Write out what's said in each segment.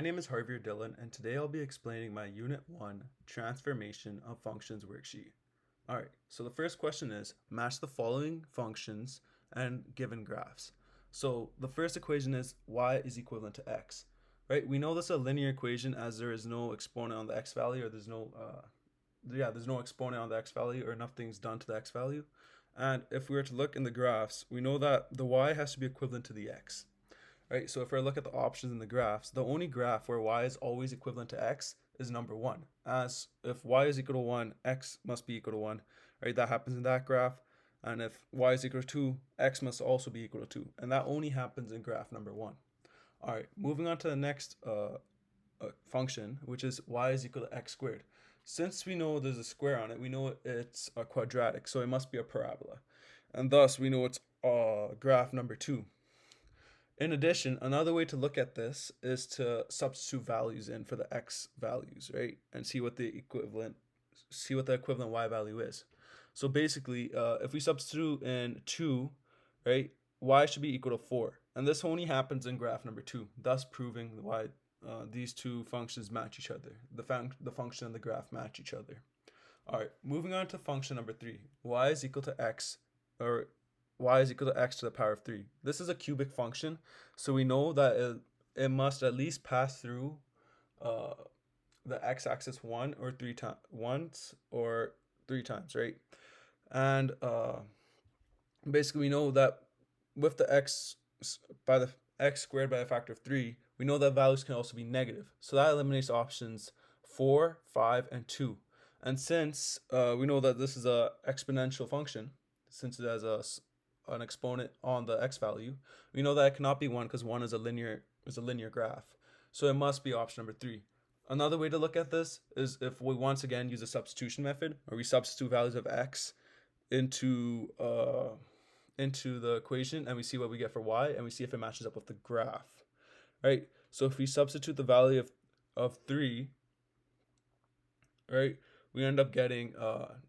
My name is Harveer Dhillon, and today I'll be explaining my Unit 1 Transformation of Functions worksheet. Alright, so the first question is, match the following functions and given graphs. So the first equation is y is equivalent to x. Right, we know this is a linear equation as there is no exponent on the x value, or there's no exponent on the x value, or nothing's done to the x value. And if we were to look in the graphs, we know that the y has to be equivalent to the x. Right, so if I look at the options in the graphs, the only graph where y is always equivalent to x is number 1. As if y is equal to 1, x must be equal to 1. Right, that happens in that graph. And if y is equal to 2, x must also be equal to 2. And that only happens in graph number 1. All right, moving on to the next function, which is y is equal to x squared. Since we know there's a square on it, we know it's a quadratic, so it must be a parabola. And thus, we know it's graph number 2. In addition, another way to look at this is to substitute values in for the x values, right? And see what the equivalent y value is. So basically, if we substitute in 2, right, y should be equal to 4. And this only happens in graph number 2, thus proving why these two functions match each other. The function and the graph match each other. All right, moving on to function number 3. Y is equal to x, or y is equal to x to the power of 3. This is a cubic function, so we know that it must at least pass through uh, the x-axis once or 3 times, right? And basically we know that with the x squared by a factor of 3, we know that values can also be negative. So that eliminates options 4, 5, and 2. And since we know that this is a exponential function, since it has an exponent on the x value, we know that it cannot be 1 because 1 is a linear graph. So it must be option number 3. Another way to look at this is if we once again use a substitution method, where we substitute values of x into the equation, and we see what we get for y, and we see if it matches up with the graph. Right? So if we substitute the value of 3, right, we end up getting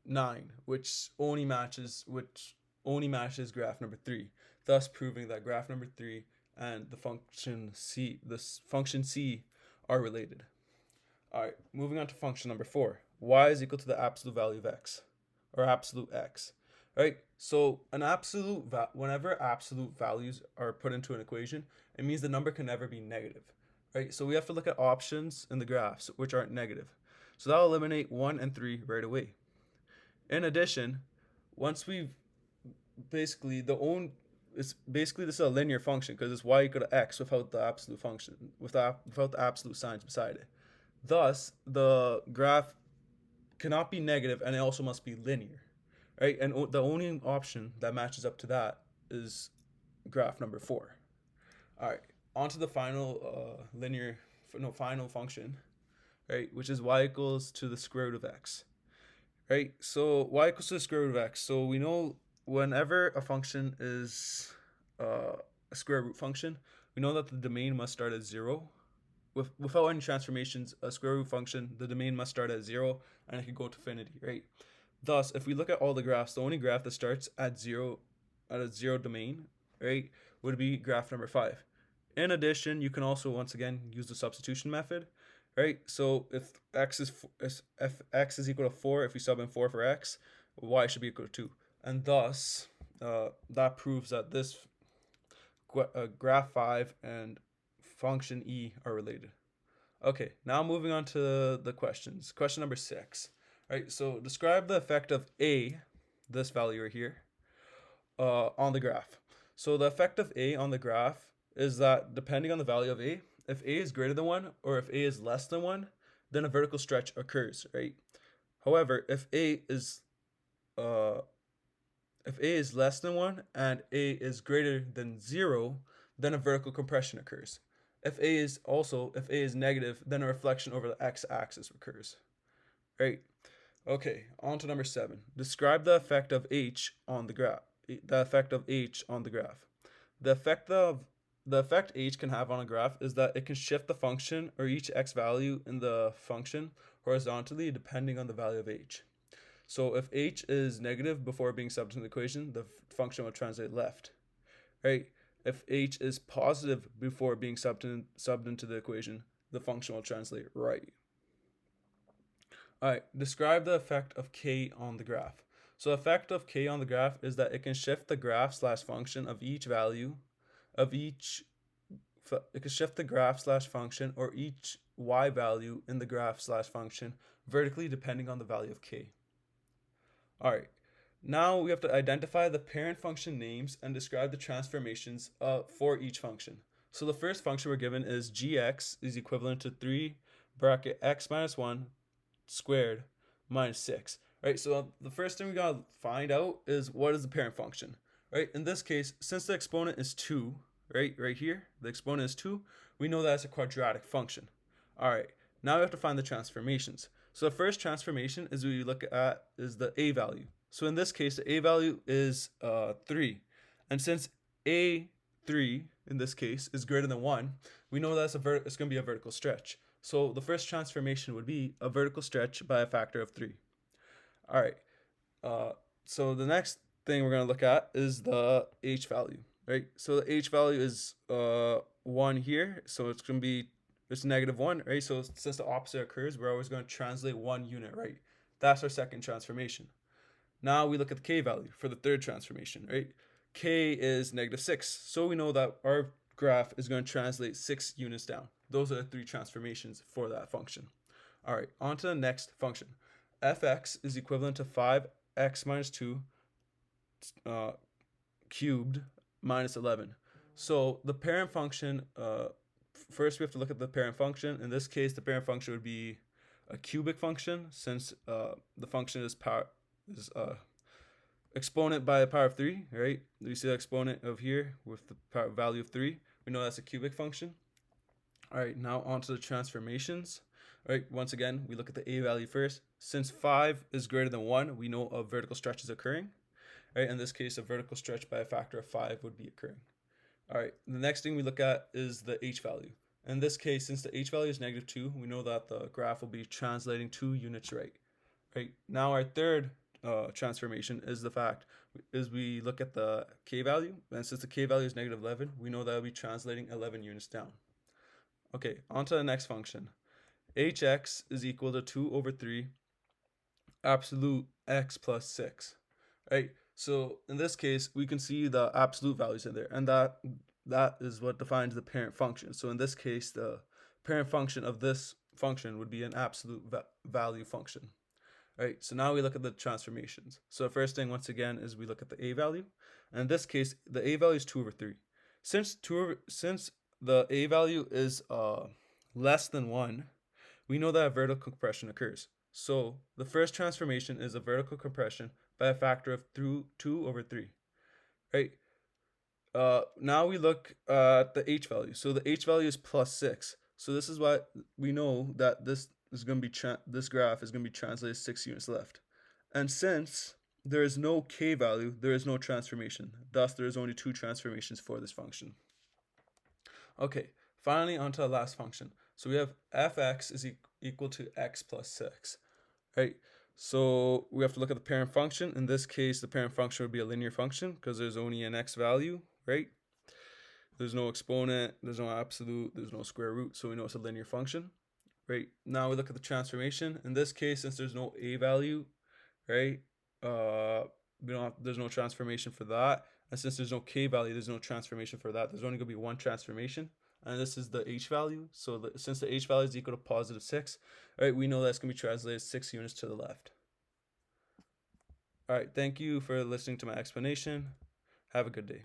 9, which only matches graph number 3, thus proving that graph number 3 and the function c are related. All right, moving on to function number 4. Y is equal to the absolute value of x, or absolute x. Right? So whenever absolute values are put into an equation, it means the number can never be negative. Right? So we have to look at options in the graphs which aren't negative. So that'll eliminate 1 and 3 right away. In addition, once we've this is a linear function because it's y equal to x without the absolute function, without the absolute signs beside it. Thus, the graph cannot be negative, and it also must be linear, right? And the only option that matches up to that is graph number 4. All right, on to the final final function, right? Which is y equals to the square root of x, right? So y equals to the square root of x. So we know whenever a function is a square root function, we know that the domain must start at 0. Without any transformations, a square root function, the domain must start at 0, and it can go to infinity, right? Thus, if we look at all the graphs, the only graph that starts at a 0 domain, right, would be graph number 5. In addition, you can also once again use the substitution method, right? So if x is equal to 4, if we sub in 4 for x, y should be equal to 2. And thus, that proves that this graph 5 and function e are related. Okay, now moving on to the questions. Question number 6. Right, so describe the effect of a, this value right here, on the graph. So the effect of a on the graph is that depending on the value of a, if a is greater than 1 or if a is less than 1, then a vertical stretch occurs, right? However, if a is less than 1 and a is greater than 0, then a vertical compression occurs. If a is negative, then a reflection over the x-axis occurs. Right? Okay, on to number 7. Describe the effect of h on the graph. The effect h can have on a graph is that it can shift the function or each x value in the function horizontally depending on the value of h. So if h is negative before being subbed into the equation, the function will translate left. Right? If h is positive before being subbed into the equation, the function will translate right. All right, describe the effect of k on the graph. So the effect of k on the graph is that it can shift the graph slash function of each value of each it can shift the graph slash function or each y value in the graph slash function vertically depending on the value of k. All right, now we have to identify the parent function names and describe the transformations for each function. So the first function we're given is gx is equivalent to 3 bracket x minus 1 squared minus 6. Right, so the first thing we gotta find out is what is the parent function. Right, in this case, since the exponent is 2, right here, the exponent is 2, we know that's a quadratic function. All right, now we have to find the transformations. So the first transformation is we look at is the a value. So in this case, the a value is 3. And since a3 in this case is greater than 1, we know that's it's going to be a vertical stretch. So the first transformation would be a vertical stretch by a factor of 3. All right. So the next thing we're going to look at is the h value, right? So the h value is 1 here. So it's going to be it's -1, right? So since the opposite occurs, we're always going to translate 1 unit, right? That's our second transformation. Now we look at the k value for the third transformation, right? K is -6. So we know that our graph is going to translate 6 units down. Those are the 3 transformations for that function. All right, on to the next function. Fx is equivalent to 5x minus 2 cubed minus 11. So the parent function, first we have to look at the parent function. In this case, the parent function would be a cubic function since the function is exponent by the power of 3, right? You see the exponent of here with the value of 3. We know that's a cubic function. All right, now on to the transformations. All right, once again, we look at the a value first. Since 5 is greater than 1, we know a vertical stretch is occurring. All right, in this case, a vertical stretch by a factor of 5 would be occurring. All right, the next thing we look at is the h value. In this case, since the h value is -2, we know that the graph will be translating 2 units right. Right, now our third transformation is the fact is we look at the k value, and since the k value is -11, we know that will be translating 11 units down. Okay, on to the next function. Hx is equal to 2 over 3 absolute x plus 6. Right, so in this case, we can see the absolute values in there, and that is what defines the parent function. So in this case, the parent function of this function would be an absolute value function. Right, so now we look at the transformations. So the first thing, once again, is we look at the a value. And in this case, the a value is 2 over 3. Since the a value is less than 1, we know that a vertical compression occurs. So the first transformation is a vertical compression by a factor of 2 over 3. Right, now we look at the h value. So the h value is plus 6. So this is why we know that this graph is going to be translated 6 units left. And since there is no k value, there is no transformation. Thus, there is only 2 transformations for this function. Okay, finally onto the last function. So we have fx is equal to x plus 6. Right, so we have to look at the parent function. In this case, the parent function would be a linear function because there's only an x value, right? There's no exponent, there's no absolute, there's no square root, so we know it's a linear function. Right, now we look at the transformation. In this case, since there's no a value, right, there's no transformation for that. And since there's no k value, there's no transformation for that. There's only going to be one transformation, and this is the h value. So since the h value is equal to positive 6, right, we know that's going to be translated 6 units to the left. All right, thank you for listening to my explanation. Have a good day.